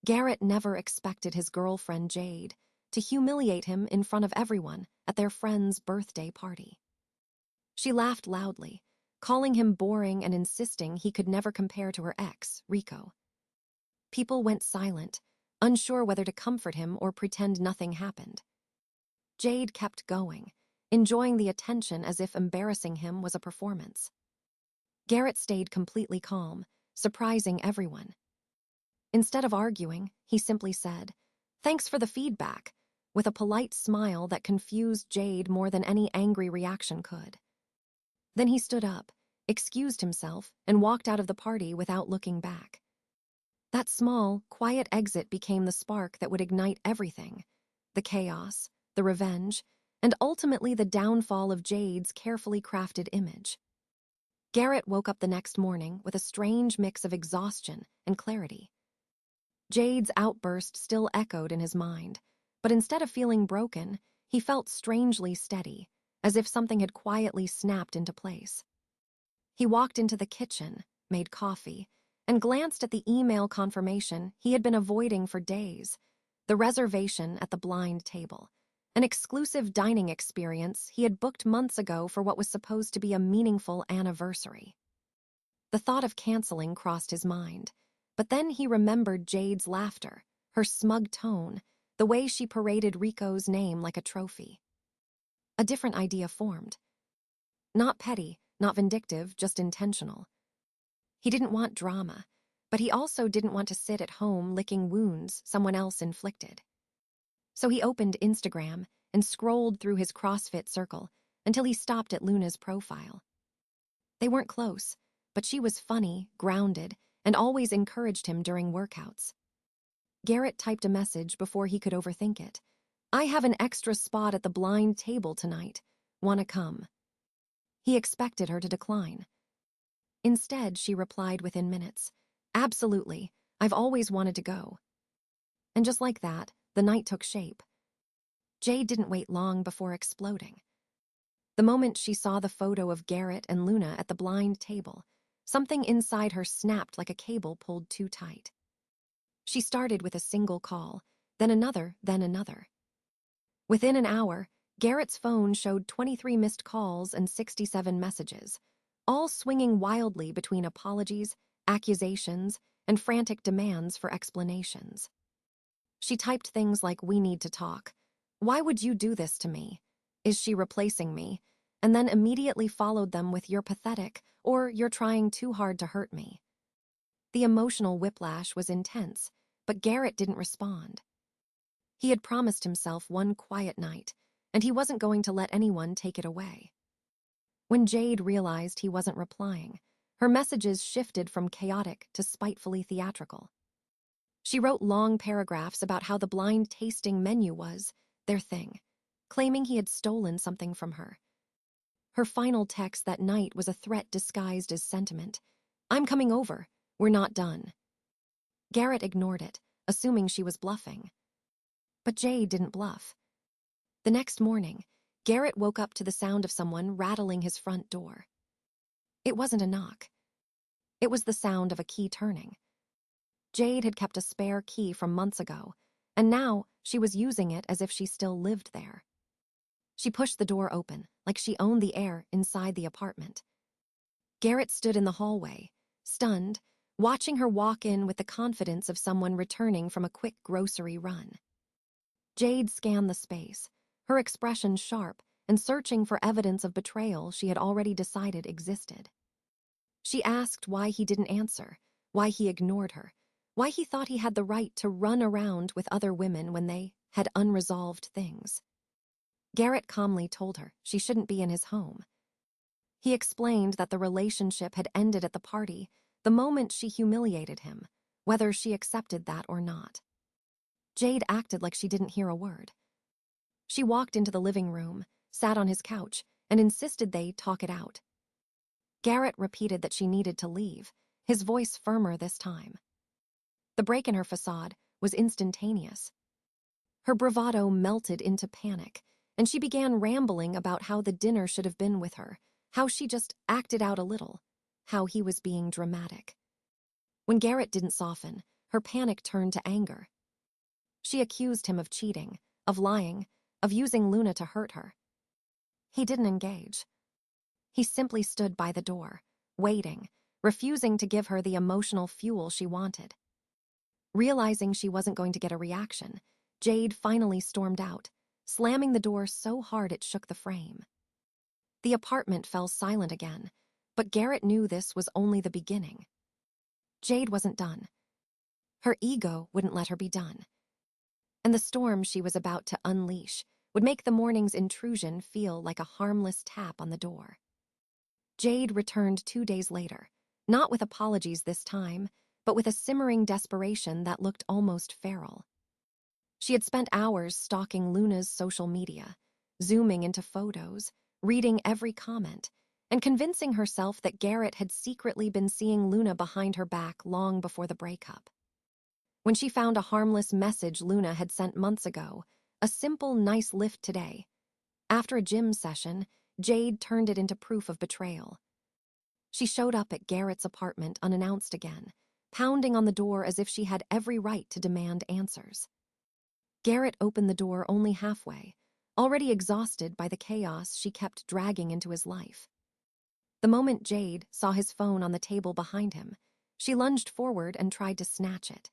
Garrett never expected his girlfriend, Jade, to humiliate him in front of everyone at their friend's birthday party. She laughed loudly, calling him boring and insisting he could never compare to her ex, Rico. People went silent, unsure whether to comfort him or pretend nothing happened. Jade kept going, enjoying the attention as if embarrassing him was a performance. Garrett stayed completely calm, surprising everyone. Instead of arguing, he simply said, "Thanks for the feedback," with a polite smile that confused Jade more than any angry reaction could. Then he stood up, excused himself, and walked out of the party without looking back. That small, quiet exit became the spark that would ignite everything: the chaos, the revenge, and ultimately the downfall of Jade's carefully crafted image. Garrett woke up the next morning with a strange mix of exhaustion and clarity. Jade's outburst still echoed in his mind, but instead of feeling broken, he felt strangely steady, as if something had quietly snapped into place. He walked into the kitchen, made coffee, and glanced at the email confirmation he had been avoiding for days: the reservation at the blind table, an exclusive dining experience he had booked months ago for what was supposed to be a meaningful anniversary. The thought of canceling crossed his mind, but then he remembered Jade's laughter, her smug tone, the way she paraded Rico's name like a trophy. A different idea formed. Not petty, not vindictive, just intentional. He didn't want drama, but he also didn't want to sit at home licking wounds someone else inflicted. So he opened Instagram and scrolled through his CrossFit circle until he stopped at Luna's profile. They weren't close, but she was funny, grounded, and always encouraged him during workouts. Garrett typed a message before he could overthink it. "I have an extra spot at the blind table tonight. Wanna come?" He expected her to decline. Instead, she replied within minutes, "Absolutely, I've always wanted to go." And just like that, the night took shape. Jade didn't wait long before exploding. The moment she saw the photo of Garrett and Luna at the blind table, something inside her snapped like a cable pulled too tight. She started with a single call, then another, then another. Within an hour, Garrett's phone showed 23 missed calls and 67 messages, all swinging wildly between apologies, accusations, and frantic demands for explanations. She typed things like, "We need to talk. Why would you do this to me? Is she replacing me?" And then immediately followed them with, "You're pathetic," or "You're trying too hard to hurt me." The emotional whiplash was intense, but Garrett didn't respond. He had promised himself one quiet night, and he wasn't going to let anyone take it away. When Jade realized he wasn't replying, her messages shifted from chaotic to spitefully theatrical. She wrote long paragraphs about how the blind tasting menu was their thing, claiming he had stolen something from her. Her final text that night was a threat disguised as sentiment: "I'm coming over. We're not done." Garrett ignored it, assuming she was bluffing. But Jade didn't bluff. The next morning, Garrett woke up to the sound of someone rattling his front door. It wasn't a knock. It was the sound of a key turning. Jade had kept a spare key from months ago, and now she was using it as if she still lived there. She pushed the door open, like she owned the air inside the apartment. Garrett stood in the hallway, stunned, watching her walk in with the confidence of someone returning from a quick grocery run. Jade scanned the space, her expression sharp and searching for evidence of betrayal she had already decided existed. She asked why he didn't answer, why he ignored her, why he thought he had the right to run around with other women when they had unresolved things. Garrett calmly told her she shouldn't be in his home. He explained that the relationship had ended at the party the moment she humiliated him, whether she accepted that or not. Jade acted like she didn't hear a word. She walked into the living room, sat on his couch, and insisted they talk it out. Garrett repeated that she needed to leave, his voice firmer this time. The break in her facade was instantaneous. Her bravado melted into panic, and she began rambling about how the dinner should have been with her, how she just acted out a little, how he was being dramatic. When Garrett didn't soften, her panic turned to anger. She accused him of cheating, of lying, of using Luna to hurt her. He didn't engage. He simply stood by the door, waiting, refusing to give her the emotional fuel she wanted. Realizing she wasn't going to get a reaction, Jade finally stormed out, slamming the door so hard it shook the frame. The apartment fell silent again, but Garrett knew this was only the beginning. Jade wasn't done. Her ego wouldn't let her be done. And the storm she was about to unleash would make the morning's intrusion feel like a harmless tap on the door. Jade returned 2 days later, not with apologies this time, but with a simmering desperation that looked almost feral. She had spent hours stalking Luna's social media, zooming into photos, reading every comment, and convincing herself that Garrett had secretly been seeing Luna behind her back long before the breakup. When she found a harmless message Luna had sent months ago, a simple, nice lift today, after a gym session, Jade turned it into proof of betrayal. She showed up at Garrett's apartment unannounced again, pounding on the door as if she had every right to demand answers. Garrett opened the door only halfway, already exhausted by the chaos she kept dragging into his life. The moment Jade saw his phone on the table behind him, she lunged forward and tried to snatch it.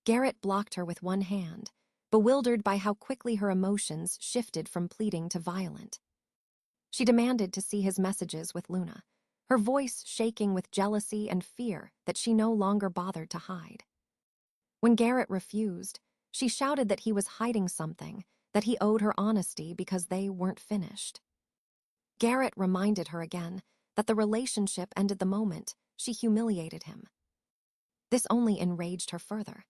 Garrett blocked her with one hand, bewildered by how quickly her emotions shifted from pleading to violent. She demanded to see his messages with Luna, her voice shaking with jealousy and fear that she no longer bothered to hide. When Garrett refused, she shouted that he was hiding something, that he owed her honesty because they weren't finished. Garrett reminded her again that the relationship ended the moment she humiliated him. This only enraged her further.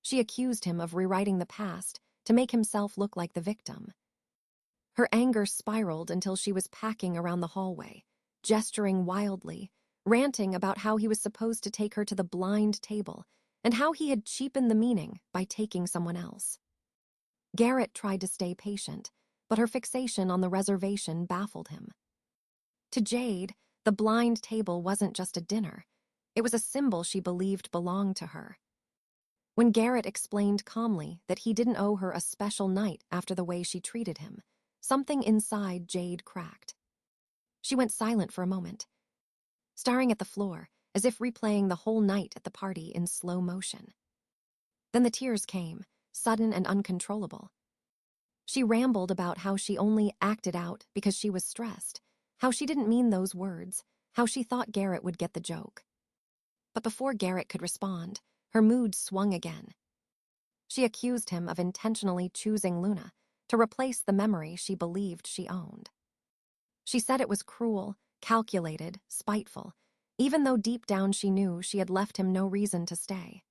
She accused him of rewriting the past to make himself look like the victim. Her anger spiraled until she was packing around the hallway, gesturing wildly, ranting about how he was supposed to take her to the blind table and how he had cheapened the meaning by taking someone else. Garrett tried to stay patient, but her fixation on the reservation baffled him. To Jade, the blind table wasn't just a dinner. It was a symbol she believed belonged to her. When Garrett explained calmly that he didn't owe her a special night after the way she treated him, something inside Jade cracked. She went silent for a moment, staring at the floor as if replaying the whole night at the party in slow motion. Then the tears came, sudden and uncontrollable. She rambled about how she only acted out because she was stressed, how she didn't mean those words, how she thought Garrett would get the joke. But before Garrett could respond, her mood swung again. She accused him of intentionally choosing Luna to replace the memory she believed she owned. She said it was cruel, calculated, spiteful, even though deep down she knew she had left him no reason to stay.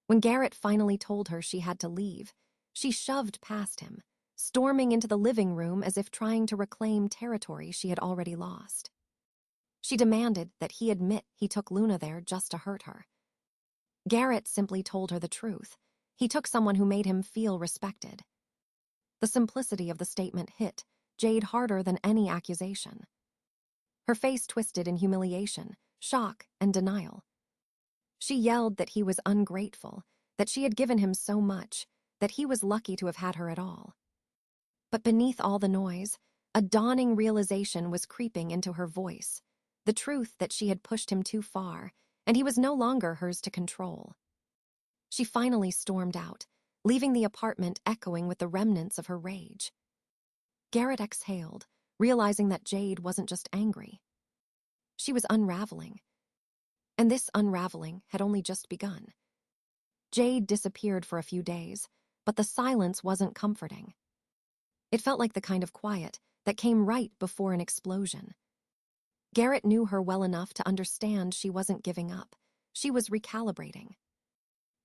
When Garrett finally told her she had to leave, she shoved past him, storming into the living room as if trying to reclaim territory she had already lost. She demanded that he admit he took Luna there just to hurt her. Garrett simply told her the truth. He took someone who made him feel respected. The simplicity of the statement hit Jade harder than any accusation. Her face twisted in humiliation, shock, and denial. She yelled that he was ungrateful, that she had given him so much, that he was lucky to have had her at all. But beneath all the noise, a dawning realization was creeping into her voice, the truth that she had pushed him too far, and he was no longer hers to control. She finally stormed out, leaving the apartment echoing with the remnants of her rage. Garrett exhaled, realizing that Jade wasn't just angry. She was unraveling. And this unraveling had only just begun. Jade disappeared for a few days, but the silence wasn't comforting. It felt like the kind of quiet that came right before an explosion. Garrett knew her well enough to understand she wasn't giving up. She was recalibrating.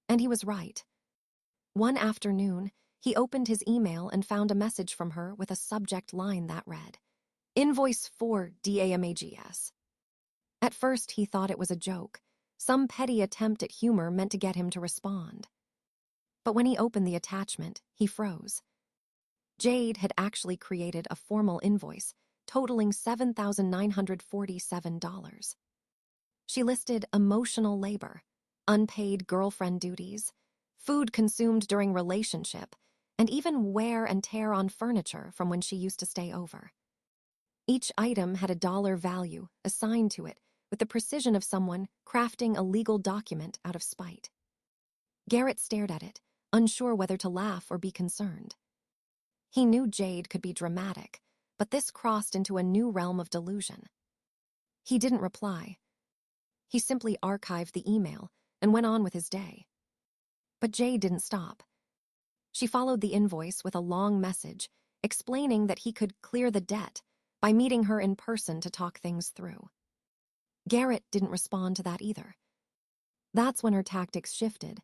And he was right. One afternoon, he opened his email and found a message from her with a subject line that read, "Invoice for DAMAGS." At first, he thought it was a joke, some petty attempt at humor meant to get him to respond. But when he opened the attachment, he froze. Jade had actually created a formal invoice totaling $7,947. She listed emotional labor, unpaid girlfriend duties, food consumed during relationship, and even wear and tear on furniture from when she used to stay over. Each item had a dollar value assigned to it with the precision of someone crafting a legal document out of spite. Garrett stared at it, unsure whether to laugh or be concerned. He knew Jade could be dramatic, but this crossed into a new realm of delusion. He didn't reply. He simply archived the email and went on with his day. But Jade didn't stop. She followed the invoice with a long message explaining that he could clear the debt by meeting her in person to talk things through. Garrett didn't respond to that either. That's when her tactics shifted.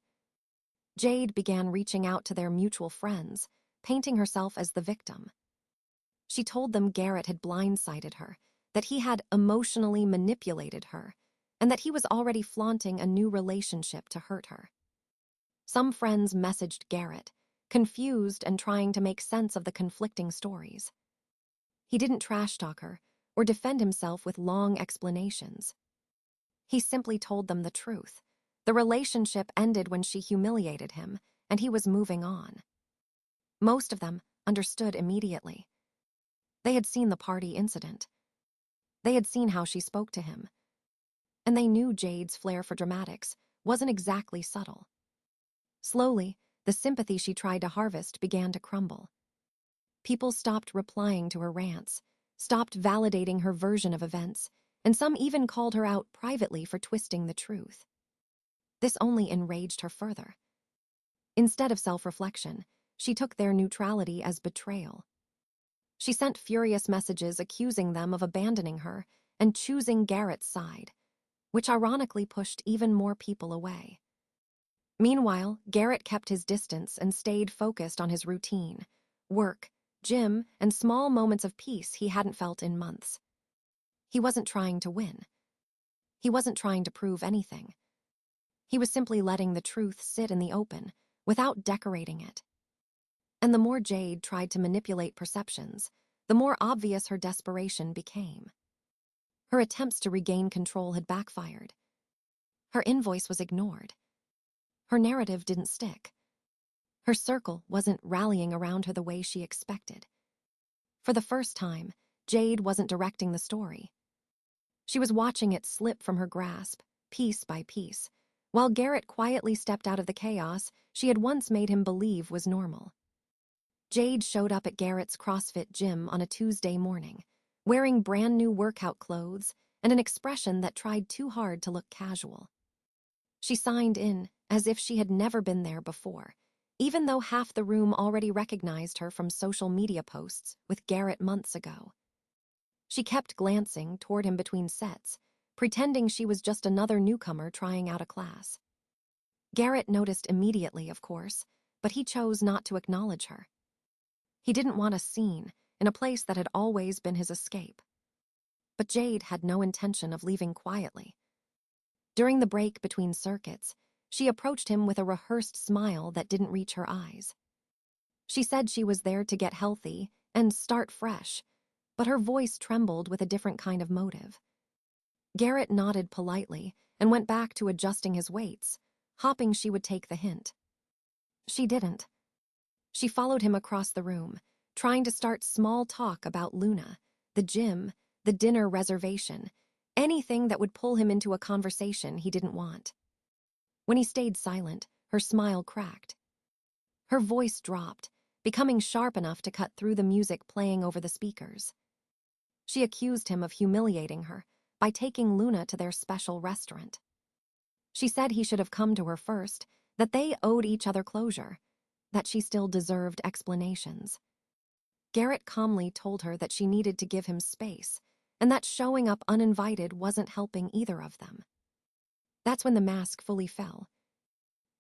Jade began reaching out to their mutual friends, painting herself as the victim. She told them Garrett had blindsided her, that he had emotionally manipulated her, and that he was already flaunting a new relationship to hurt her. Some friends messaged Garrett, confused and trying to make sense of the conflicting stories. He didn't trash-talk her or defend himself with long explanations. He simply told them the truth. The relationship ended when she humiliated him, and he was moving on. Most of them understood immediately. They had seen the party incident. They had seen how she spoke to him. And they knew Jade's flair for dramatics wasn't exactly subtle. Slowly, the sympathy she tried to harvest began to crumble. People stopped replying to her rants, stopped validating her version of events, and some even called her out privately for twisting the truth. This only enraged her further. Instead of self-reflection, she took their neutrality as betrayal. She sent furious messages accusing them of abandoning her and choosing Garrett's side, which ironically pushed even more people away. Meanwhile, Garrett kept his distance and stayed focused on his routine, work, gym, and small moments of peace he hadn't felt in months. He wasn't trying to win. He wasn't trying to prove anything. He was simply letting the truth sit in the open, without decorating it. And the more Jade tried to manipulate perceptions, the more obvious her desperation became. Her attempts to regain control had backfired. Her invoice was ignored. Her narrative didn't stick. Her circle wasn't rallying around her the way she expected. For the first time, Jade wasn't directing the story. She was watching it slip from her grasp, piece by piece, while Garrett quietly stepped out of the chaos she had once made him believe was normal. Jade showed up at Garrett's CrossFit gym on a Tuesday morning, wearing brand new workout clothes and an expression that tried too hard to look casual. She signed in as if she had never been there before, even though half the room already recognized her from social media posts with Garrett months ago. She kept glancing toward him between sets, pretending she was just another newcomer trying out a class. Garrett noticed immediately, of course, but he chose not to acknowledge her. He didn't want a scene in a place that had always been his escape. But Jade had no intention of leaving quietly. During the break between circuits, she approached him with a rehearsed smile that didn't reach her eyes. She said she was there to get healthy and start fresh, but her voice trembled with a different kind of motive. Garrett nodded politely and went back to adjusting his weights, hoping she would take the hint. She didn't. She followed him across the room, trying to start small talk about Luna, the gym, the dinner reservation, anything that would pull him into a conversation he didn't want. When he stayed silent, her smile cracked. Her voice dropped, becoming sharp enough to cut through the music playing over the speakers. She accused him of humiliating her by taking Luna to their special restaurant. She said he should have come to her first, that they owed each other closure, that she still deserved explanations. Garrett calmly told her that she needed to give him space, and that showing up uninvited wasn't helping either of them. That's when the mask fully fell.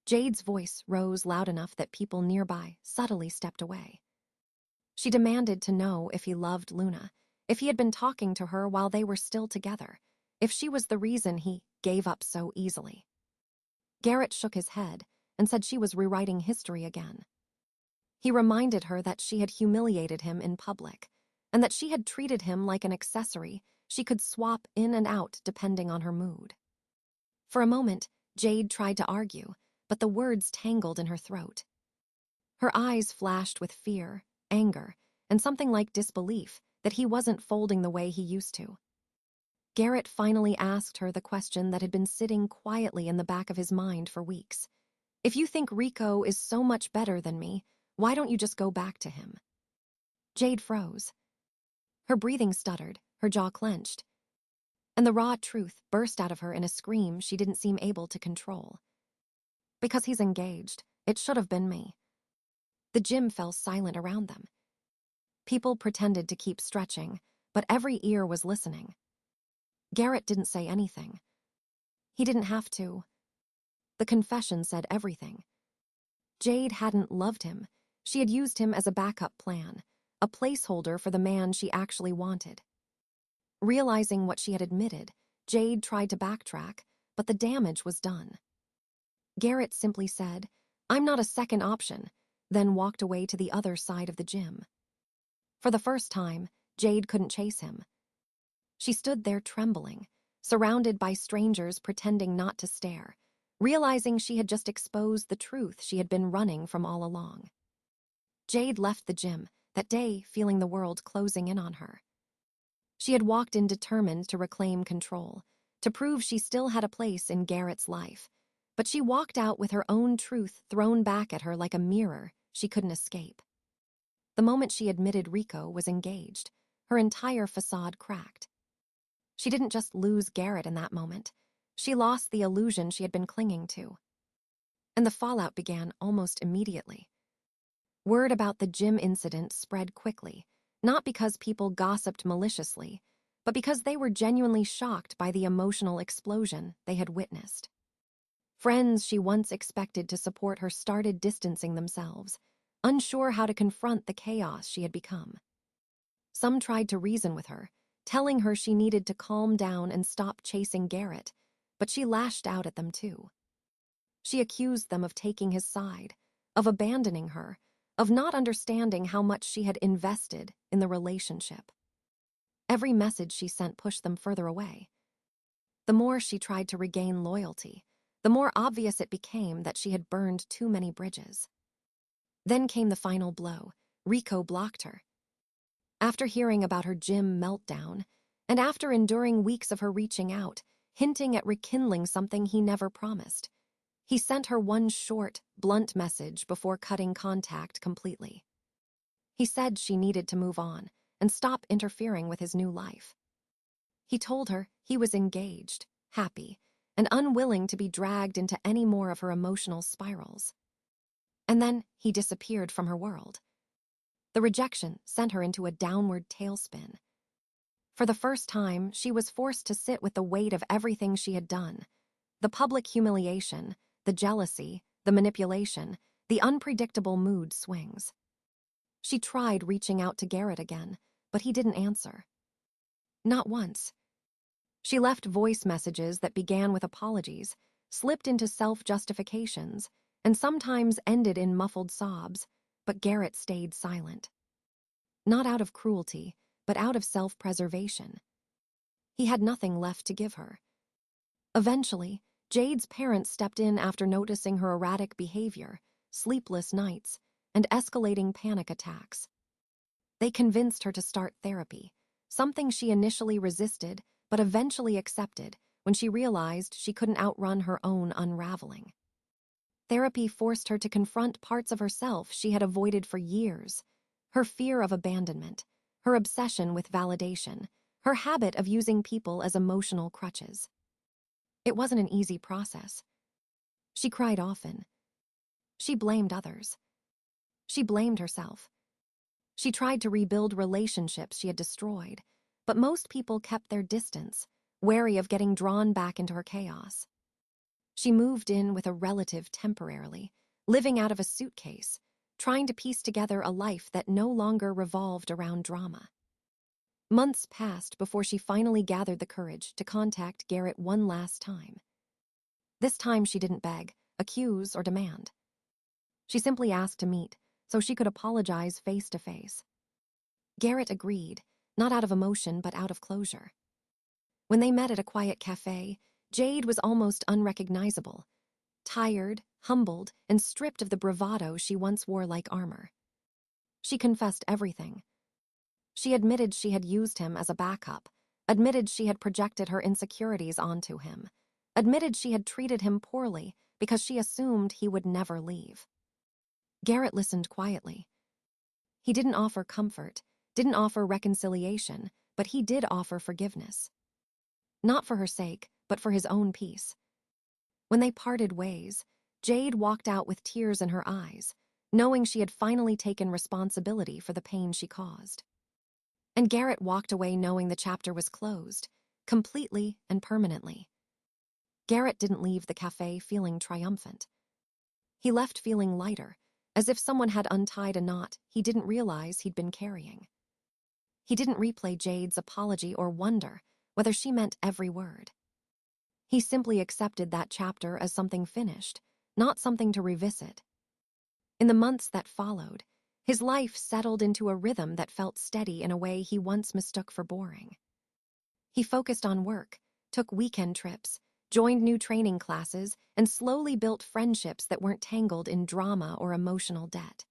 Jade's voice rose loud enough that people nearby subtly stepped away. She demanded to know if he loved Luna, if he had been talking to her while they were still together, if she was the reason he gave up so easily. Garrett shook his head and said she was rewriting history again. He reminded her that she had humiliated him in public, and that she had treated him like an accessory she could swap in and out depending on her mood. For a moment, Jade tried to argue, but the words tangled in her throat. Her eyes flashed with fear, anger, and something like disbelief that he wasn't folding the way he used to. Garrett finally asked her the question that had been sitting quietly in the back of his mind for weeks. If you think Rico is so much better than me, why don't you just go back to him? Jade froze. Her breathing stuttered, her jaw clenched, and the raw truth burst out of her in a scream she didn't seem able to control. Because he's engaged, it should have been me. The gym fell silent around them. People pretended to keep stretching, but every ear was listening. Garrett didn't say anything. He didn't have to. The confession said everything. Jade hadn't loved him. She had used him as a backup plan, a placeholder for the man she actually wanted. Realizing what she had admitted, Jade tried to backtrack, but the damage was done. Garrett simply said, "I'm not a second option," then walked away to the other side of the gym. For the first time, Jade couldn't chase him. She stood there trembling, surrounded by strangers pretending not to stare, realizing she had just exposed the truth she had been running from all along. Jade left the gym that day feeling the world closing in on her. She had walked in determined to reclaim control, to prove she still had a place in Garrett's life, but she walked out with her own truth thrown back at her like a mirror she couldn't escape. The moment she admitted Rico was engaged, her entire facade cracked. She didn't just lose Garrett in that moment. She lost the illusion she had been clinging to. And the fallout began almost immediately. Word about the gym incident spread quickly, not because people gossiped maliciously, but because they were genuinely shocked by the emotional explosion they had witnessed. Friends she once expected to support her started distancing themselves, unsure how to confront the chaos she had become. Some tried to reason with her, telling her she needed to calm down and stop chasing Garrett, but she lashed out at them too. She accused them of taking his side, of abandoning her, of not understanding how much she had invested in the relationship. Every message she sent pushed them further away. The more she tried to regain loyalty, the more obvious it became that she had burned too many bridges. Then came the final blow. Rico blocked her. After hearing about her gym meltdown, and after enduring weeks of her reaching out, hinting at rekindling something he never promised, he sent her one short, blunt message before cutting contact completely. He said she needed to move on and stop interfering with his new life. He told her he was engaged, happy, and unwilling to be dragged into any more of her emotional spirals. And then he disappeared from her world. The rejection sent her into a downward tailspin. For the first time, she was forced to sit with the weight of everything she had done. The public humiliation, the jealousy, the manipulation, the unpredictable mood swings. She tried reaching out to Garrett again, but he didn't answer. Not once. She left voice messages that began with apologies, slipped into self-justifications, and sometimes ended in muffled sobs, but Garrett stayed silent. Not out of cruelty, but out of self-preservation. He had nothing left to give her. Eventually, Jade's parents stepped in after noticing her erratic behavior, sleepless nights, and escalating panic attacks. They convinced her to start therapy, something she initially resisted but eventually accepted when she realized she couldn't outrun her own unraveling. Therapy forced her to confront parts of herself she had avoided for years: her fear of abandonment, her obsession with validation, her habit of using people as emotional crutches. It wasn't an easy process. She cried often. She blamed others. She blamed herself. She tried to rebuild relationships she had destroyed, but most people kept their distance, wary of getting drawn back into her chaos. She moved in with a relative temporarily, living out of a suitcase, trying to piece together a life that no longer revolved around drama. Months passed before she finally gathered the courage to contact Garrett one last time. This time she didn't beg, accuse, or demand. She simply asked to meet so she could apologize face to face. Garrett agreed, not out of emotion but out of closure. When they met at a quiet cafe, Jade was almost unrecognizable, tired, humbled, and stripped of the bravado she once wore like armor. She confessed everything. She admitted she had used him as a backup, admitted she had projected her insecurities onto him, admitted she had treated him poorly because she assumed he would never leave. Garrett listened quietly. He didn't offer comfort, didn't offer reconciliation, but he did offer forgiveness. Not for her sake, but for his own peace. When they parted ways, Jade walked out with tears in her eyes, knowing she had finally taken responsibility for the pain she caused. And Garrett walked away knowing the chapter was closed, completely and permanently. Garrett didn't leave the cafe feeling triumphant. He left feeling lighter, as if someone had untied a knot he didn't realize he'd been carrying. He didn't replay Jade's apology or wonder whether she meant every word. He simply accepted that chapter as something finished, not something to revisit. In the months that followed, his life settled into a rhythm that felt steady in a way he once mistook for boring. He focused on work, took weekend trips, joined new training classes, and slowly built friendships that weren't tangled in drama or emotional debt.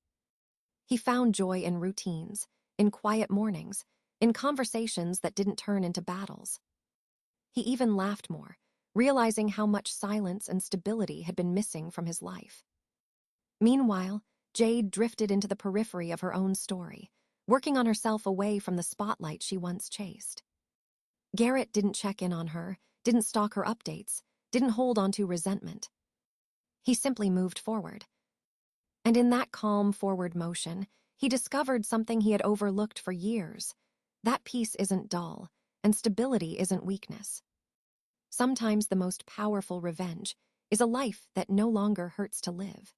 He found joy in routines, in quiet mornings, in conversations that didn't turn into battles. He even laughed more, realizing how much silence and stability had been missing from his life. Meanwhile, Jade drifted into the periphery of her own story, working on herself away from the spotlight she once chased. Garrett didn't check in on her, didn't stalk her updates, didn't hold onto resentment. He simply moved forward. And in that calm forward motion, he discovered something he had overlooked for years. That peace isn't dull, and stability isn't weakness. Sometimes the most powerful revenge is a life that no longer hurts to live.